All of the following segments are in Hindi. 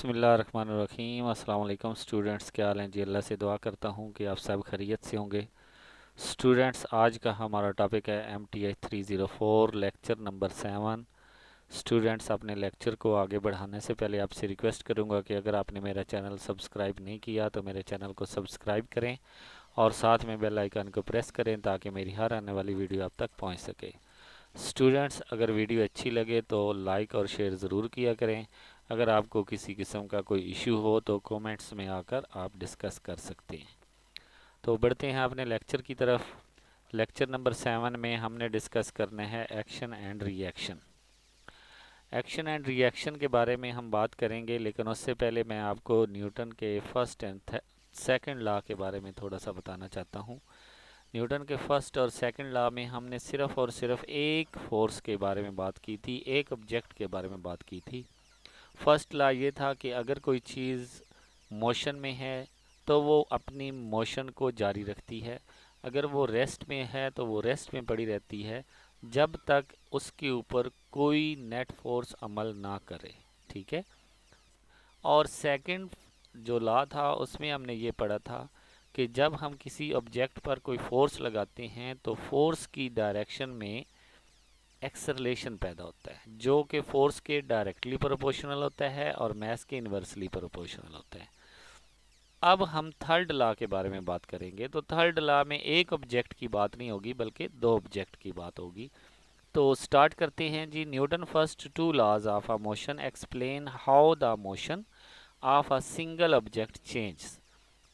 बिस्मिल्लाहिर्रहमानिर्रहीम। अस्सलाम वालेकुम स्टूडेंट्स, क्या हाल हैं जी। अल्लाह से दुआ करता हूँ कि आप सब खैरियत से होंगे। स्टूडेंट्स, आज का हमारा टॉपिक है MTH 304 लेक्चर नंबर 7। स्टूडेंट्स, अपने लेक्चर को आगे बढ़ाने से पहले आपसे रिक्वेस्ट करूँगा कि अगर आपने मेरा चैनल सब्सक्राइब नहीं किया तो मेरे चैनल को सब्सक्राइब करें और साथ में बेल आइकन को प्रेस करें ताकि मेरी हर आने वाली वीडियो आप तक पहुँच सके। स्टूडेंट्स, अगर वीडियो अच्छी लगे तो लाइक और शेयर ज़रूर किया करें। अगर आपको किसी किस्म का कोई इशू हो तो कमेंट्स में आकर आप डिस्कस कर सकते हैं। तो बढ़ते हैं अपने लेक्चर की तरफ। लेक्चर नंबर 7 में हमने डिस्कस करना है action and reaction. Action and reaction के बारे में हम बात करेंगे, लेकिन उससे पहले मैं आपको न्यूटन के फर्स्ट एंड सेकंड लॉ के बारे में थोड़ा सा बताना चाहता हूँ। न्यूटन के फर्स्ट और सेकंड लॉ में हमने सिर्फ और सिर्फ एक फोर्स के बारे में बात की थी, एक ऑब्जेक्ट के बारे में बात की थी। फर्स्ट लॉ ये था कि अगर कोई चीज़ मोशन में है तो वो अपनी मोशन को जारी रखती है, अगर वो रेस्ट में है तो वो रेस्ट में पड़ी रहती है जब तक उसके ऊपर कोई नेट फोर्स अमल ना करे। ठीक है। और सेकंड जो लॉ था उसमें हमने ये पढ़ा था कि जब हम किसी ऑब्जेक्ट पर कोई फोर्स लगाते हैं तो फोर्स की डायरेक्शन में एक्सेलरेशन पैदा होता है जो कि फोर्स के डायरेक्टली प्रोपोर्शनल होता है और मास के इन्वर्सली प्रोपोर्शनल होता है। अब हम थर्ड लॉ के बारे में बात करेंगे। तो थर्ड लॉ में एक ऑब्जेक्ट की बात नहीं होगी बल्कि दो ऑब्जेक्ट की बात होगी। तो स्टार्ट करते हैं जी। Newton first two laws of a motion explain how the motion of a single object change.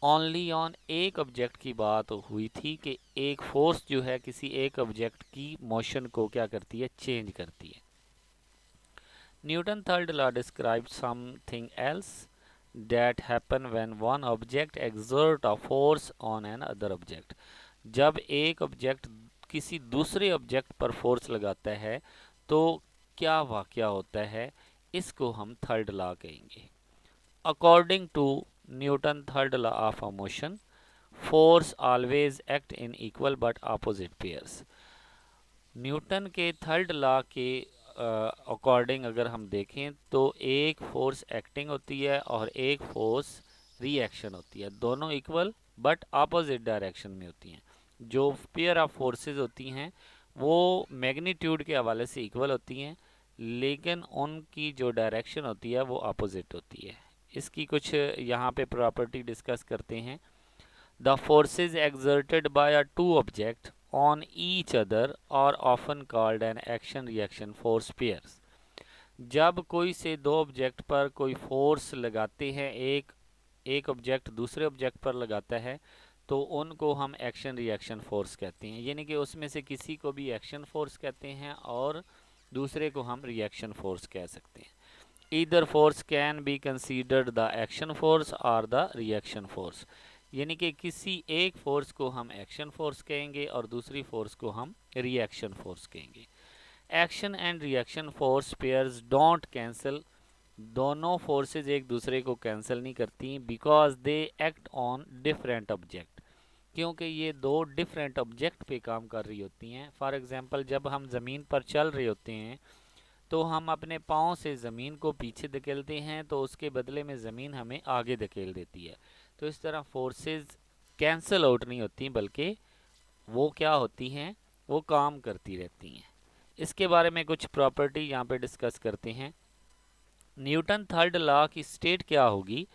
Only on एक ऑब्जेक्ट की बात हुई थी कि एक फोर्स जो है किसी एक ऑब्जेक्ट की मोशन को क्या करती है, चेंज करती है। Newton third law describe something else that happen when one object exert a force on an other object. जब एक ऑब्जेक्ट किसी दूसरे ऑब्जेक्ट पर फोर्स लगाता है तो क्या वाकया होता है, इसको हम थर्ड लॉ कहेंगे। According to Newton third law of a motion, force always act in equal but opposite pairs. Newton के थर्ड लॉ के अकॉर्डिंग अगर हम देखें तो एक फोर्स एक्टिंग होती है और एक फोर्स रिएक्शन होती है। दोनों इक्वल बट अपोजिट डायरेक्शन में होती हैं। जो पेयर ऑफ फोर्सेस होती हैं वो मैग्नीट्यूड के हवाले से इक्वल होती हैं, लेकिन उनकी जो डायरेक्शन होती है वो अपोजिट होती है। इसकी कुछ यहाँ पे प्रॉपर्टी डिस्कस करते हैं। The forces exerted by a two objects on each other are often called an action-reaction force pairs. जब कोई से दो ऑब्जेक्ट पर कोई फोर्स लगाते हैं, एक ऑब्जेक्ट दूसरे ऑब्जेक्ट पर लगाता है तो उनको हम एक्शन रिएक्शन फोर्स कहते हैं। यानी कि उसमें से किसी को भी एक्शन फोर्स कहते हैं और दूसरे को हम रिएक्शन फोर्स कह सकते हैं। Either force can be considered the action force और द रिएक्शन फोर्स। यानी कि किसी एक फोर्स को हम एक्शन फोर्स कहेंगे और दूसरी फोर्स को हम रिएक्शन फोर्स कहेंगे। Action and reaction force pairs don't cancel. दोनों फोर्सेस एक दूसरे को कैंसिल नहीं करती because they act on different object, क्योंकि ये दो डिफरेंट ऑब्जेक्ट पे काम कर रही होती हैं। फॉर एग्जांपल, जब हम ज़मीन पर चल रहे होते हैं तो हम अपने पाँव से ज़मीन को पीछे धकेलते हैं तो उसके बदले में ज़मीन हमें आगे धकेल देती है। तो इस तरह फोर्सेस कैंसिल आउट नहीं होती बल्कि वो क्या होती हैं, वो काम करती रहती हैं। इसके बारे में कुछ प्रॉपर्टी यहाँ पे डिस्कस करते हैं। न्यूटन थर्ड लॉ की स्टेट क्या होगी?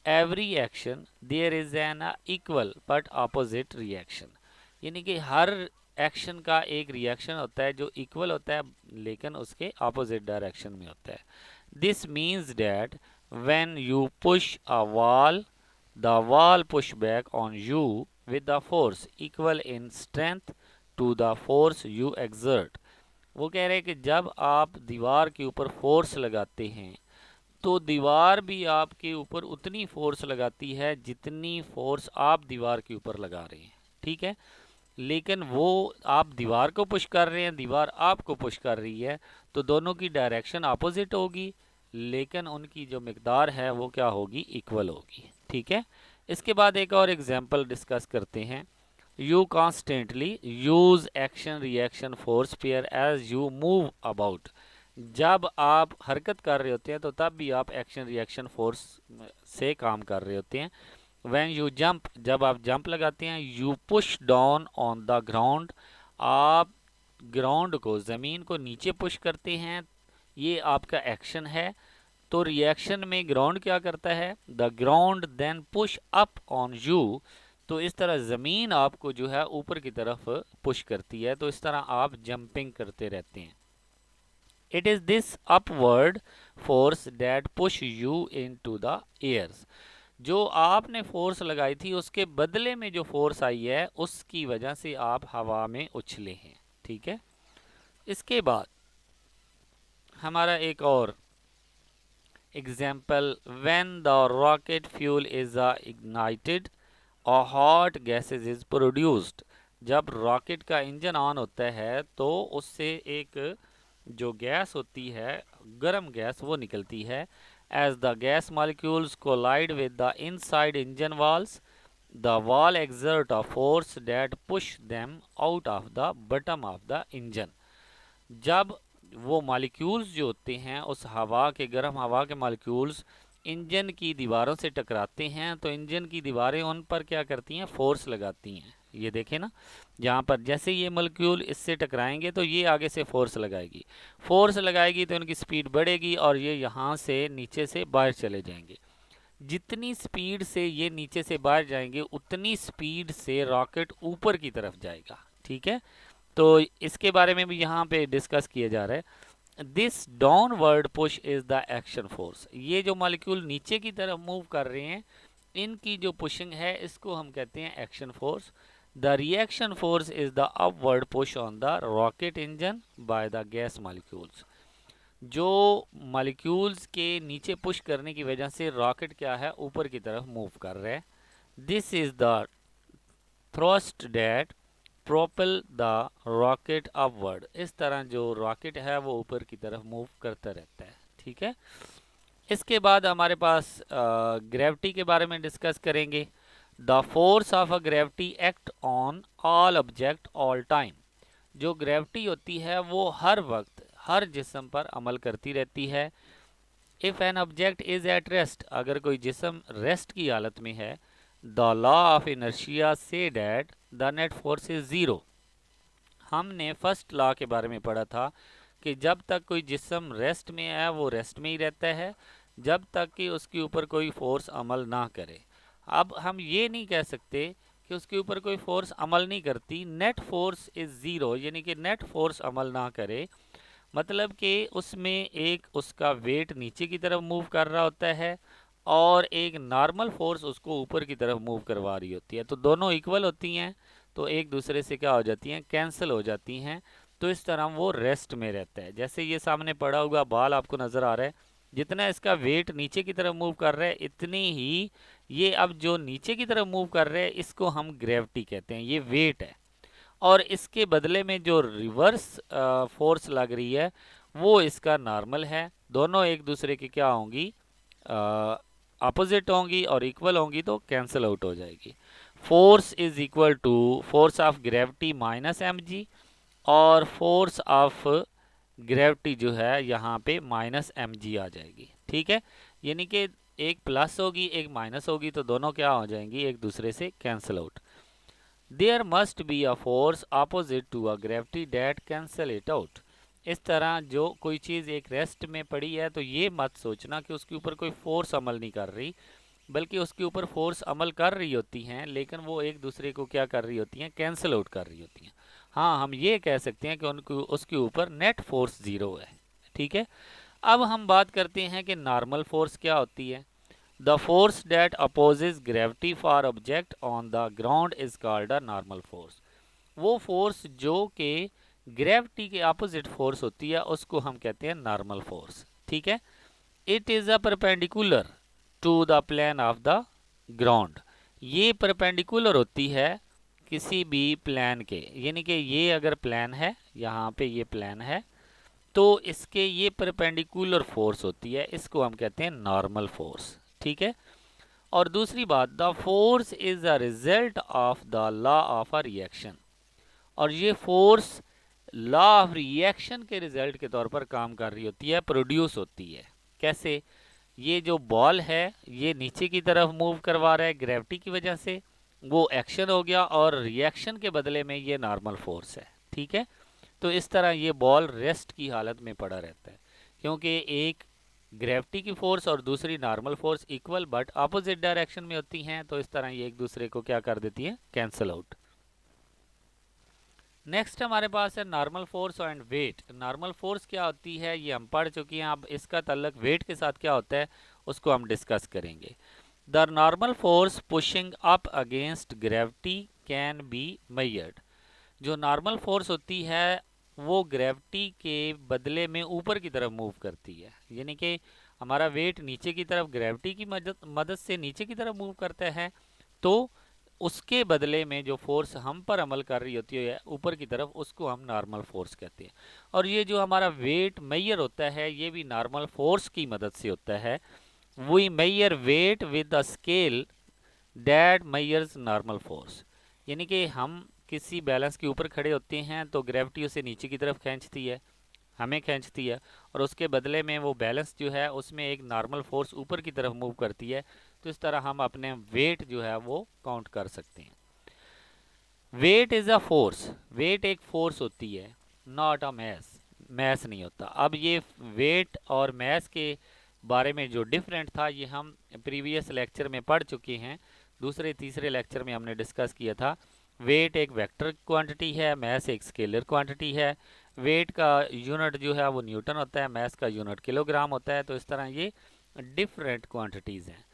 Every action there is an equal but opposite reaction. यानी कि हर एक्शन का एक रिएक्शन होता है जो इक्वल होता है लेकिन उसके अपोजिट डायरेक्शन में होता है। This means that when you push a wall, the wall push back on you with the force equal in strength to the force you exert. वो कह रहे हैं कि जब आप दीवार के ऊपर फोर्स लगाते हैं तो दीवार भी आपके ऊपर उतनी फोर्स लगाती है जितनी फोर्स आप दीवार के ऊपर लगा रहे हैं। ठीक है। लेकिन वो आप दीवार को पुश कर रहे हैं, दीवार आपको पुश कर रही है, तो दोनों की डायरेक्शन अपोजिट होगी लेकिन उनकी जो मिकदार है वो क्या होगी, इक्वल होगी। ठीक है। इसके बाद एक और एग्जांपल डिस्कस करते हैं। You constantly use action reaction force pair as you move about. जब आप हरकत कर रहे होते हैं तो तब भी आप एक्शन रिएक्शन फोर्स से काम कर रहे होते हैं। व्हेन यू जंप, जब आप जंप लगाते हैं, you push down on the ground, आप ग्राउंड को, ज़मीन को नीचे पुश करते हैं, ये आपका एक्शन है। तो रिएक्शन में ग्राउंड क्या करता है, the ground then push up on you, तो इस तरह ज़मीन आपको जो है ऊपर की तरफ पुश करती है, तो इस तरह आप जंपिंग करते रहते हैं। It is this upward force that push you into the airs, जो आपने फोर्स लगाई थी उसके बदले में जो फोर्स आई है उसकी वजह से आप हवा में उछले हैं। ठीक है, इसके बाद हमारा एक और example, when the rocket fuel is ignited और हॉट गैसेज इज प्रोड्यूस्ड, जब रॉकेट का इंजन ऑन होता है तो उससे एक जो गैस होती है, गर्म गैस, वो निकलती है। As the gas molecules collide with the inside engine walls, the wall exert a force that push them out of the bottom of the engine, जब वो मॉलिक्यूल्स जो होते हैं उस हवा के, गर्म हवा के मॉलिक्यूल्स इंजन की दीवारों से टकराते हैं, तो इंजन की दीवारें उन पर क्या करती हैं, फोर्स लगाती हैं। ये देखें ना, जहाँ पर जैसे ये मॉलिक्यूल इससे टकराएंगे तो ये आगे से फोर्स लगाएगी, फोर्स लगाएगी तो उनकी स्पीड बढ़ेगी और ये यहाँ से नीचे से बाहर चले जाएंगे। जितनी स्पीड से ये नीचे से बाहर जाएंगे उतनी स्पीड से रॉकेट ऊपर की तरफ जाएगा। ठीक है, तो इसके बारे में भी यहाँ पे डिस्कस किया जा रहा है। This downward push is the action force, ये जो मॉलिक्यूल नीचे की तरफ मूव कर रहे हैं इनकी जो पुशिंग है इसको हम कहते हैं action force. The reaction force is the upward push on the rocket engine by the gas molecules, जो मॉलिक्यूल्स के नीचे पुश करने की वजह से रॉकेट क्या है, ऊपर की तरफ मूव कर रहा है। This is the thrust that propel the rocket upward, इस तरह जो रॉकेट है वो ऊपर की तरफ मूव करता रहता है। ठीक है, इसके बाद हमारे पास ग्रेविटी के बारे में डिस्कस करेंगे। The force of a gravity act on all object all time, जो ग्रेविटी होती है वो हर वक्त हर जिस्म पर अमल करती रहती है। If an object is at rest, अगर कोई जिस्म रेस्ट की हालत में है, the law of inertia say that the net force is zero, हमने फर्स्ट लॉ के बारे में पढ़ा था कि जब तक कोई जिस्म रेस्ट में है वो रेस्ट में ही रहता है, जब तक कि उसके ऊपर कोई फोर्स अमल ना करे। अब हम ये नहीं कह सकते कि उसके ऊपर कोई फोर्स अमल नहीं करती, नेट फोर्स इज ज़ीरो, यानी कि नेट फोर्स अमल ना करे, मतलब कि उसमें एक उसका वेट नीचे की तरफ मूव कर रहा होता है और एक नॉर्मल फोर्स उसको ऊपर की तरफ मूव करवा रही होती है, तो दोनों इक्वल होती हैं, तो एक दूसरे से क्या हो जाती हैं, कैंसिल हो जाती हैं। तो इस तरह वो रेस्ट में रहता है। जैसे ये सामने पड़ा हुआ बाल आपको नज़र आ रहा है, जितना इसका वेट नीचे की तरफ मूव कर रहा है इतनी ही ये अब जो नीचे की तरफ मूव कर रहे हैं इसको हम ग्रेविटी कहते हैं, ये वेट है। और इसके बदले में जो रिवर्स फोर्स लग रही है वो इसका नॉर्मल है, दोनों एक दूसरे की क्या होंगी, अपोजिट होंगी और इक्वल होंगी, तो कैंसिल आउट हो जाएगी। Force is equal to force of gravity minus M G, और फोर्स ऑफ ग्रेविटी जो है यहाँ पे माइनस एम जी आ जाएगी। ठीक है, यानी कि एक प्लस होगी एक माइनस होगी, तो दोनों क्या हो जाएंगी, एक दूसरे से cancel out. There must be a force opposite to a gravity that cancel it out, इस तरह जो कोई चीज़ एक रेस्ट में पड़ी है तो ये मत सोचना कि उसके ऊपर कोई फोर्स अमल नहीं कर रही, बल्कि उसके ऊपर फोर्स अमल कर रही होती हैं, लेकिन वो एक दूसरे को क्या कर रही होती हैं, कैंसिल आउट कर रही होती हैं। हाँ, हम ये कह सकते हैं कि उनको उसके ऊपर नेट फोर्स ज़ीरो है। ठीक है, अब हम बात करते हैं कि नॉर्मल फोर्स क्या होती है। The force that opposes gravity for object on the ground is called a normal force. वो फोर्स जो कि ग्रेविटी के अपोजिट फोर्स होती है उसको हम कहते हैं नॉर्मल फोर्स। ठीक है, it is a perpendicular to the plane of the ground, ये परपेंडिकुलर होती है किसी भी प्लेन के, यानी कि ये अगर प्लेन है, यहाँ पे ये प्लेन है, तो इसके ये परपेंडिकुलर फोर्स होती है, इसको हम कहते हैं नॉर्मल फोर्स। ठीक है, और दूसरी बात, the force is a result of the law of a reaction, और ये फोर्स लॉ ऑफ रिएक्शन के रिजल्ट के तौर पर काम कर रही होती है, प्रोड्यूस होती है। कैसे? ये जो बॉल है ये नीचे की तरफ मूव करवा रहा है ग्रेविटी की वजह से, वो एक्शन हो गया, और रिएक्शन के बदले में ये नॉर्मल फोर्स है। ठीक है, तो इस तरह ये बॉल रेस्ट की हालत में पड़ा रहता है, क्योंकि एक ग्रेविटी की फोर्स और दूसरी normal force equal but opposite direction में होती हैं, तो इस तरह ये एक दूसरे को क्या कर देती हैं, कैंसल आउट। नेक्स्ट हमारे पास है normal force and weight. Normal force क्या होती है ये हम पढ़ चुके हैं, अब इसका ताल्लुक वेट के साथ क्या होता है उसको हम डिस्कस करेंगे। The normal force pushing up against gravity can be measured. जो नॉर्मल फोर्स होती है वो ग्रेविटी के बदले में ऊपर की तरफ मूव करती है, यानी कि हमारा वेट नीचे की तरफ ग्रेविटी की मदद से नीचे की तरफ मूव करता है, तो उसके बदले में जो फोर्स हम पर अमल कर रही होती है ऊपर की तरफ, उसको हम नॉर्मल फोर्स कहते हैं। और ये जो हमारा वेट मेजर होता है ये भी नॉर्मल फोर्स की मदद से होता है। We measure weight with a scale that measures normal force, यानी कि हम किसी बैलेंस के ऊपर खड़े होते हैं तो ग्रेविटी उसे नीचे की तरफ खींचती है, हमें खींचती है, और उसके बदले में वो बैलेंस जो है उसमें एक नॉर्मल फोर्स ऊपर की तरफ मूव करती है। तो इस तरह हम अपने वेट जो है वो काउंट कर सकते हैं। Weight is a force, weight एक फोर्स होती है, नॉट अ मैस, मैस नहीं होता। अब ये वेट और मैस के बारे में जो डिफरेंट था ये हम प्रीवियस लेक्चर में पढ़ चुके हैं, दूसरे तीसरे लेक्चर में हमने डिस्कस किया था। वेट एक वेक्टर क्वांटिटी है, मैस एक स्केलर क्वांटिटी है। वेट का यूनिट जो है वो न्यूटन होता है, मैस का यूनिट किलोग्राम होता है। तो इस तरह ये डिफरेंट क्वांटिटीज़ हैं।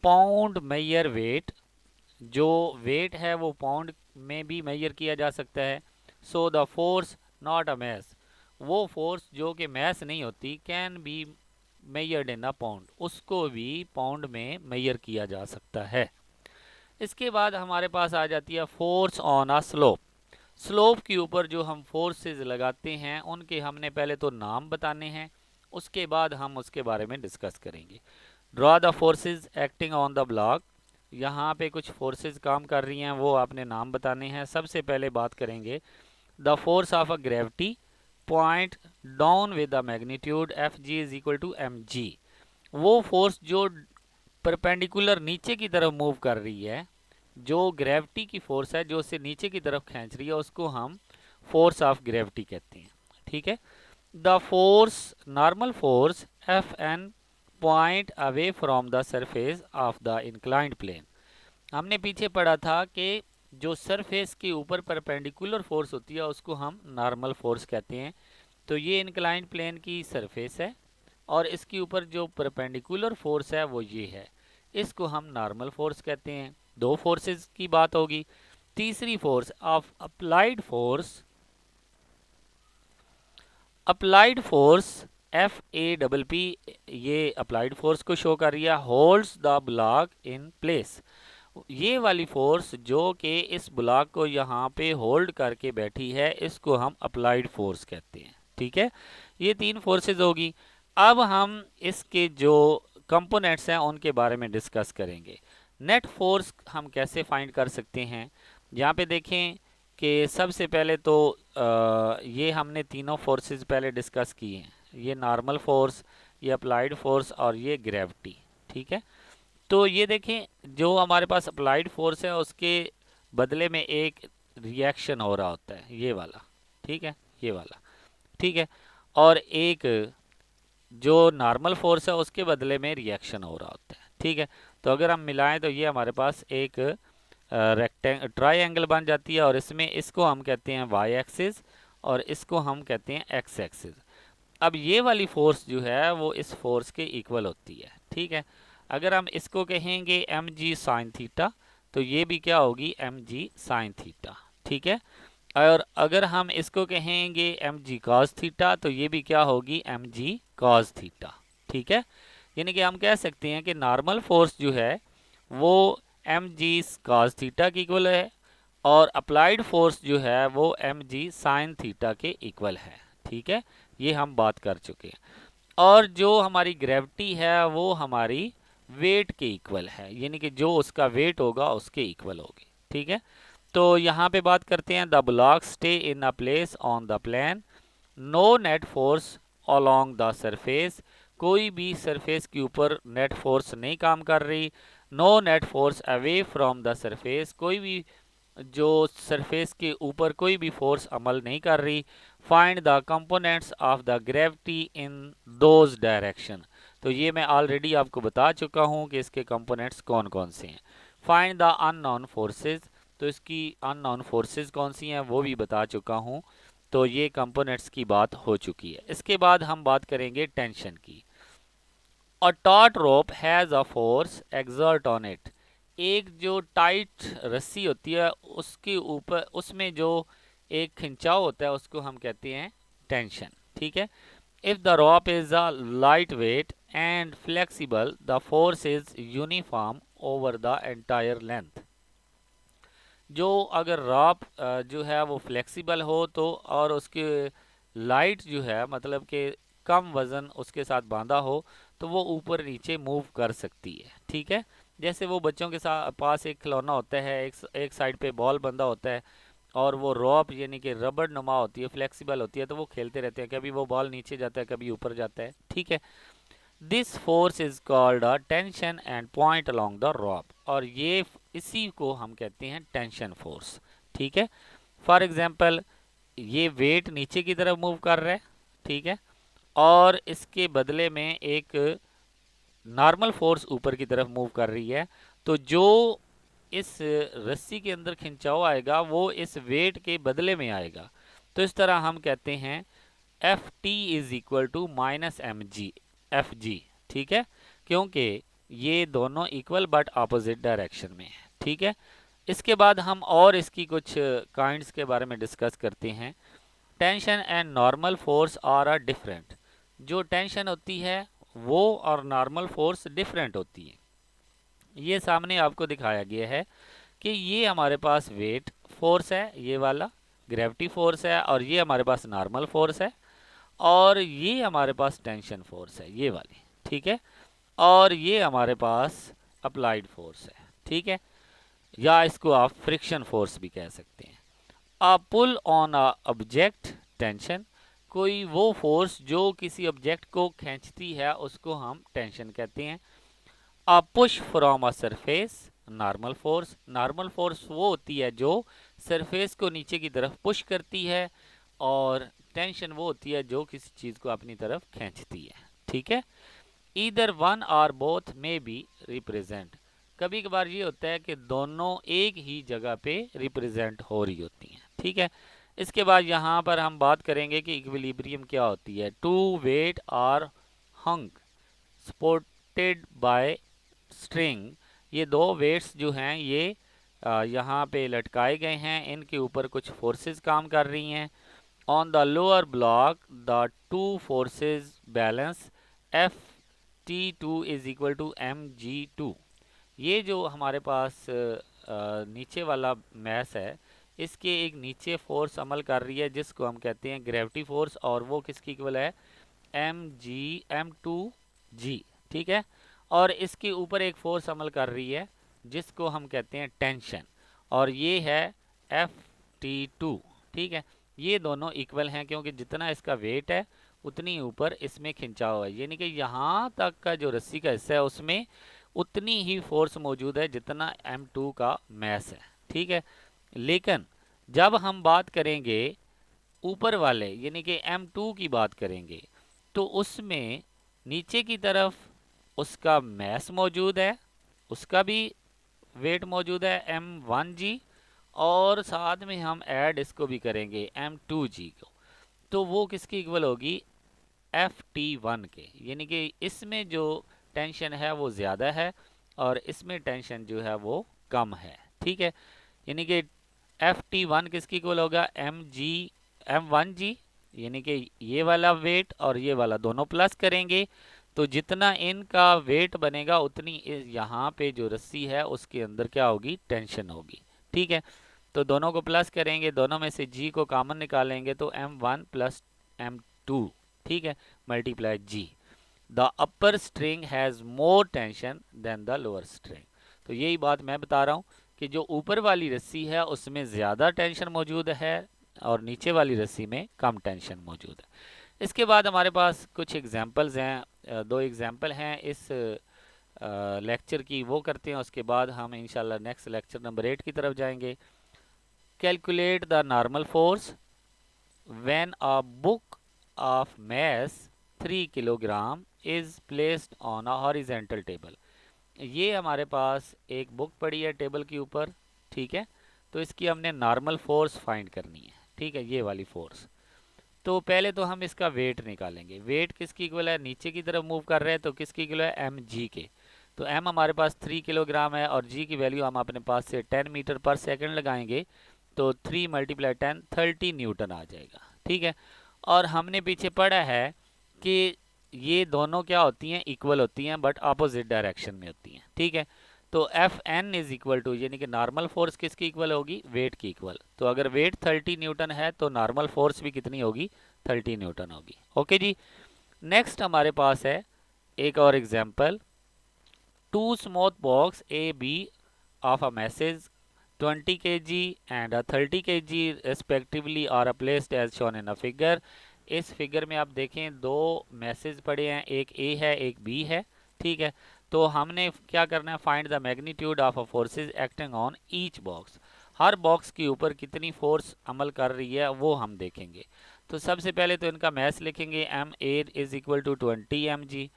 पाउंड मेजर वेट, जो वेट है वो पाउंड में भी मेजर किया जा सकता है। So the force not a mass, वो फोर्स जो कि मैस नहीं होती, can be measured in a pound, उसको भी पाउंड में मेजर किया जा सकता है। इसके बाद हमारे पास आ जाती है force on a slope. Slope के ऊपर जो हम फोर्सेस लगाते हैं उनके हमने पहले तो नाम बताने हैं, उसके बाद हम उसके बारे में डिस्कस करेंगे। Draw the forces acting on the block, यहाँ पे कुछ फोर्सेस काम कर रही हैं वो आपने नाम बताने हैं। सबसे पहले बात करेंगे the force of a gravity point down with the magnitude F G is equal to M G. वो फोर्स जो परपेंडिकुलर नीचे की तरफ मूव कर रही है, जो ग्रेविटी की फोर्स है जो उसे नीचे की तरफ खींच रही है, उसको हम फोर्स ऑफ ग्रेविटी कहते हैं। ठीक है, the force normal force F N point away from the surface of the inclined plane. हमने पीछे पढ़ा था कि जो सरफेस के ऊपर परपेंडिकुलर फोर्स होती है उसको हम नॉर्मल फोर्स कहते हैं। तो ये इंक्लाइंड प्लेन की सरफेस है और इसके ऊपर जो परपेंडिकुलर फोर्स है वो ये है, इसको हम नॉर्मल फोर्स कहते हैं। दो फोर्सेस की बात होगी। तीसरी force of applied force, applied force F A double P, ये अप्लाइड फोर्स को शो कर रही है। Holds the block in place, ये वाली फोर्स जो कि इस ब्लॉक को यहाँ पे होल्ड करके बैठी है, इसको हम अप्लाइड फोर्स कहते हैं। ठीक है, ये तीन फोर्सेस होगी। अब हम इसके जो कंपोनेंट्स हैं उनके बारे में डिस्कस करेंगे। नेट फोर्स हम कैसे फाइंड कर सकते हैं, यहाँ पे देखें कि सबसे पहले तो ये हमने तीनों फोर्सेस पहले डिस्कस किए हैं, ये नॉर्मल फोर्स, ये अप्लाइड फोर्स और ये ग्रेविटी। ठीक है, तो ये देखें जो हमारे पास अप्लाइड फोर्स है उसके बदले में एक रिएक्शन हो रहा होता है, ये वाला। ठीक है, ये वाला। ठीक है, और एक जो नॉर्मल फोर्स है उसके बदले में रिएक्शन हो रहा होता है। ठीक है, तो अगर हम मिलाएं तो ये हमारे पास एक ट्रायंगल बन जाती है, और इसमें इसको हम कहते हैं वाई एक्सिस और इसको हम कहते हैं एक्स एक्सिस। अब ये वाली फोर्स जो है वो इस फोर्स के इक्वल होती है। ठीक है, अगर हम इसको कहेंगे एम जी साइन थीटा तो ये भी क्या होगी, एम जी साइन थीटा। ठीक है, और अगर हम इसको कहेंगे एम जी कॉस थीटा तो ये भी क्या होगी, एम जी कॉस थीटा। ठीक है, यानी कि हम कह सकते हैं कि नॉर्मल फोर्स जो है वो एम जी कॉस थीटा की इक्वल है और अप्लाइड फोर्स जो है वो एम जी साइन थीटा के इक्वल है। ठीक है, ये हम बात कर चुके हैं। और जो हमारी ग्रेविटी है वो हमारी वेट के इक्वल है, यानी कि जो उसका वेट होगा उसके इक्वल होगी। ठीक है, तो यहाँ पे बात करते हैं the block stay in a place on the plane, no net force along the surface, कोई भी सरफेस के ऊपर नेट फोर्स नहीं काम कर रही, no net force away from the surface, कोई भी जो सरफेस के ऊपर कोई भी फोर्स अमल नहीं कर रही, find the components of the gravity in those direction. तो ये मैं ऑलरेडी आपको बता चुका हूँ कि इसके कंपोनेंट्स कौन कौन से हैं। फाइंड द अननोन फोर्सेस, तो इसकी अननोन फोर्सेस कौन सी हैं वो भी बता चुका हूँ। तो ये कंपोनेंट्स की बात हो चुकी है। इसके बाद हम बात करेंगे टेंशन की। A taut rope has a force exert on it, एक जो टाइट रस्सी होती है उसके ऊपर उसमें जो एक खिंचाव होता है उसको हम कहते हैं टेंशन। ठीक है। If the rope is a light weight and flexible the force is uniform over the entire length, जो अगर रॉप जो है वो फ्लेक्सिबल हो तो और उसके लाइट जो है मतलब कि कम वज़न उसके साथ बांधा हो तो वो ऊपर नीचे मूव कर सकती है। ठीक है। जैसे वो बच्चों के साथ पास एक खिलौना होता है, एक साइड पे बॉल बंधा होता है और वो रॉप यानी कि रबड़ नुमा होती है, फ्लेक्सिबल होती है, तो वो खेलते रहते हैं, कभी वो बॉल नीचे जाता है कभी ऊपर जाता है। ठीक है। This force is called a tension and point along the rope, और ये इसी को हम कहते हैं टेंशन फोर्स। ठीक है। फॉर एग्जाम्पल ये वेट नीचे की तरफ मूव कर रहा है, ठीक है, और इसके बदले में एक नॉर्मल फोर्स ऊपर की तरफ मूव कर रही है, तो जो इस रस्सी के अंदर खिंचाव आएगा वो इस वेट के बदले में आएगा। तो इस तरह हम कहते हैं F T is equal to minus M G F G. ठीक है, क्योंकि ये दोनों इक्वल बट अपोजिट डायरेक्शन में है। ठीक है। इसके बाद हम और इसकी कुछ काइंड्स के बारे में डिस्कस करते हैं। Tension and normal force are a different, जो टेंशन होती है वो और नॉर्मल फोर्स डिफरेंट होती है। ये सामने आपको दिखाया गया है कि ये हमारे पास वेट फोर्स है, ये वाला ग्रेविटी फोर्स है, और ये हमारे पास नॉर्मल फोर्स है, और ये हमारे पास टेंशन फोर्स है ये वाली। ठीक है। और ये हमारे पास अप्लाइड फोर्स है। ठीक है, या इसको आप फ्रिक्शन फोर्स भी कह सकते हैं। A pull on a object tension, कोई वो फोर्स जो किसी ऑब्जेक्ट को खींचती है उसको हम टेंशन कहते हैं। A push from a surface normal force, normal force वो होती है जो सरफेस को नीचे की तरफ पुश करती है, और टेंशन वो होती है जो किसी चीज को अपनी तरफ खींचती है। ठीक है। ईदर वन और बोथ में बी रिप्रेजेंट, कभी कभार ये होता है कि दोनों एक ही जगह पे रिप्रेजेंट हो रही होती हैं। ठीक है। इसके बाद यहाँ पर हम बात करेंगे कि इक्विलिब्रियम क्या होती है। Two weight are hung supported by string, ये दो वेट्स जो हैं ये यहाँ पे लटकाए गए हैं, इनके ऊपर कुछ फोर्सेस काम कर रही हैं। On the lower block the two forces balance, F T two is equal to M G two. ये जो हमारे पास नीचे वाला मैस है इसके एक नीचे फोर्स अमल कर रही है जिसको हम कहते हैं ग्रेविटी फोर्स, और वो किसकी इक्वल है एम टू जी। ठीक है। और इसके ऊपर एक फोर्स अमल कर रही है जिसको हम कहते हैं टेंशन, और ये है एफ टी टू। ठीक है। ये दोनों इक्वल हैं क्योंकि जितना इसका वेट है उतनी ऊपर इसमें खिंचाव है, यानी कि यहाँ तक का जो रस्सी का हिस्सा है उसमें उतनी ही फोर्स मौजूद है जितना M2 का मैस है। ठीक है। लेकिन जब हम बात करेंगे ऊपर वाले यानी कि M2 की बात करेंगे तो उसमें नीचे की तरफ उसका मैस मौजूद है, उसका भी वेट मौजूद है M1G, और साथ में हम ऐड इसको भी करेंगे M2G को, तो वो किसकी इक्वल होगी FT1 के, यानी कि इसमें जो टेंशन है वो ज़्यादा है और इसमें टेंशन जो है वो कम है। ठीक है। यानी कि FT1 किसकी इक्वल होगा M1G, यानी कि ये वाला वेट और ये वाला दोनों प्लस करेंगे तो जितना इनका वेट बनेगा उतनी यहाँ पे जो रस्सी है उसके अंदर क्या होगी टेंशन होगी। ठीक है। तो दोनों को प्लस करेंगे, दोनों में से G को कॉमन निकालेंगे तो M1 प्लस M2, ठीक है, multiply G। The upper string has more tension than the lower string, तो यही बात मैं बता रहा हूँ कि जो ऊपर वाली रस्सी है उसमें ज़्यादा टेंशन मौजूद है और नीचे वाली रस्सी में कम टेंशन मौजूद है। इसके बाद हमारे पास कुछ एग्जांपल्स हैं, दो एग्जांपल हैं इस लेक्चर की, वो करते हैं। उसके बाद हम इंशाल्लाह नेक्स्ट लेक्चर नंबर 8 की तरफ जाएंगे। Calculate the normal force when a book of mass 3 kilogram is placed on a horizontal table. ये हमारे पास एक बुक पड़ी है टेबल के ऊपर, ठीक है। तो इसकी हमने नॉर्मल फोर्स फाइंड करनी है, ठीक है, ये वाली फोर्स। तो पहले तो हम इसका वेट निकालेंगे। वेट किसकी इक्वल है, नीचे की तरफ मूव कर रहे हैं तो किसकी इक्वल है, एम जी के। तो एम हमारे पास 3 किलोग्राम है और जी की वैल्यू हम अपने पास से 10 मीटर पर सेकंड लगाएंगे तो 3 × 10 30 न्यूटन आ जाएगा, ठीक है। और हमने पीछे पढ़ा है कि ये दोनों क्या होती हैं, इक्वल होती हैं बट अपोजिट डायरेक्शन में होती हैं, ठीक है। तो F N is equal to, यानी कि नॉर्मल फोर्स किसकी इक्वल होगी, वेट की इक्वल। तो अगर वेट 30 न्यूटन है तो नॉर्मल फोर्स भी कितनी होगी, 30 न्यूटन होगी। ओके जी। नेक्स्ट हमारे पास है एक और example. Two smooth box A B of a message 20 kg and a 30 kg respectively are placed as shown in a figure। इस फिगर में आप देखें दो मैसेज पड़े हैं, एक ए है एक बी है, ठीक है। तो हमने क्या करना है, find the magnitude of a forces acting on each box. Her box के ऊपर कितनी फोर्स अमल कर रही है वो हम देखेंगे। तो सबसे पहले तो इनका मैस लिखेंगे, M A is equal to 20 mg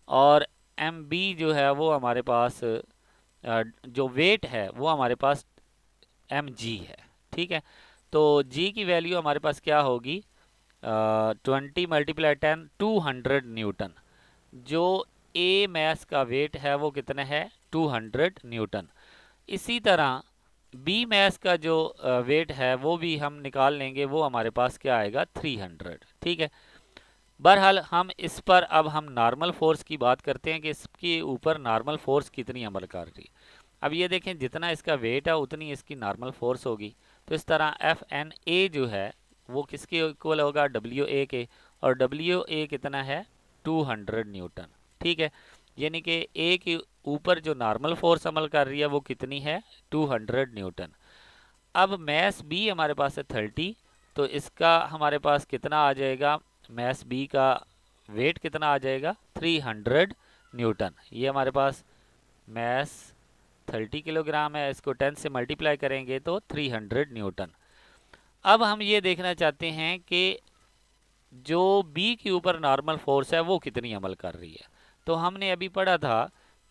और एम बी जो है वो हमारे पास जो वेट है वो हमारे पास एम जी है, ठीक है। तो जी की वैल्यू हमारे पास क्या होगी, 20 × 10 200 न्यूटन। जो ए मैस का वेट है वो कितना है, 200 न्यूटन। इसी तरह बी मैस का जो वेट है वो भी हम निकाल लेंगे, वो हमारे पास क्या आएगा, 300, ठीक है। बहरहाल हम इस पर अब हम नॉर्मल फोर्स की बात करते हैं कि इसके ऊपर नॉर्मल फोर्स कितनी अमल कर रही है। अब ये देखें जितना इसका वेट है उतनी इसकी नॉर्मल फोर्स होगी। तो इस तरह एफ एन ए जो है वो किसके इक्वल होगा, डब्ल्यू ए के। और डब्ल्यू ए कितना है, 200 न्यूटन, ठीक है। यानी कि ए के ऊपर जो नॉर्मल फोर्स अमल कर रही है वो कितनी है, 200 न्यूटन। अब मैस बी हमारे पास है 30, तो इसका हमारे पास कितना आ जाएगा, मैस बी का वेट कितना आ जाएगा, 300 न्यूटन। ये हमारे पास मैस 30 किलोग्राम है, इसको 10 से मल्टीप्लाई करेंगे तो 300 न्यूटन। अब हम ये देखना चाहते हैं कि जो बी के ऊपर नॉर्मल फोर्स है वो कितनी अमल कर रही है। तो हमने अभी पढ़ा था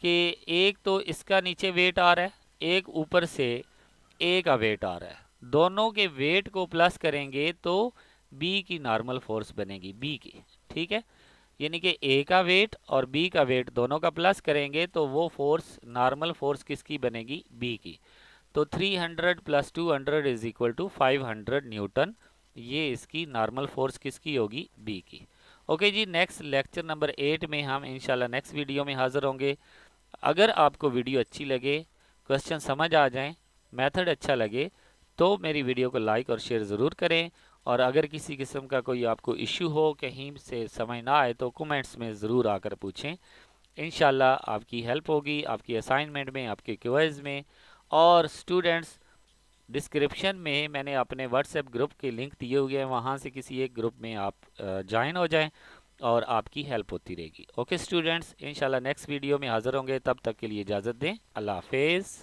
कि एक तो इसका नीचे वेट आ रहा है, एक ऊपर से ए का वेट आ रहा है, दोनों के वेट को प्लस करेंगे तो बी की नॉर्मल फोर्स बनेगी, बी की, ठीक है। यानी कि ए का वेट और बी का वेट दोनों का प्लस करेंगे तो वो फोर्स नॉर्मल फोर्स किसकी बनेगी, बी की। तो 300 + 200 इज इक्वल टू 500 न्यूटन। ये इसकी नॉर्मल फोर्स किसकी होगी, बी की। ओके जी, नेक्स्ट लेक्चर नंबर 8 में हम इंशाल्लाह नेक्स्ट वीडियो में हाजिर होंगे। अगर आपको वीडियो अच्छी लगे, क्वेश्चन समझ आ जाएं, मेथड अच्छा लगे तो मेरी वीडियो को लाइक और शेयर ज़रूर करें। और अगर किसी किस्म का कोई आपको इशू हो, कहीं से समझ ना आए तो कमेंट्स में ज़रूर आकर पूछें। इंशाल्लाह आपकी हेल्प होगी, आपकी असाइनमेंट में, आपके क्विज़ में। और स्टूडेंट्स, डिस्क्रिप्शन में मैंने अपने व्हाट्सएप ग्रुप के लिंक दिए हुए हैं, वहाँ से किसी एक ग्रुप में आप ज्वाइन हो जाएं और आपकी हेल्प होती रहेगी। ओके स्टूडेंट्स, इंशाल्लाह नेक्स्ट वीडियो में हाज़िर होंगे, तब तक के लिए इजाज़त दें। अल्लाह हाफिज़।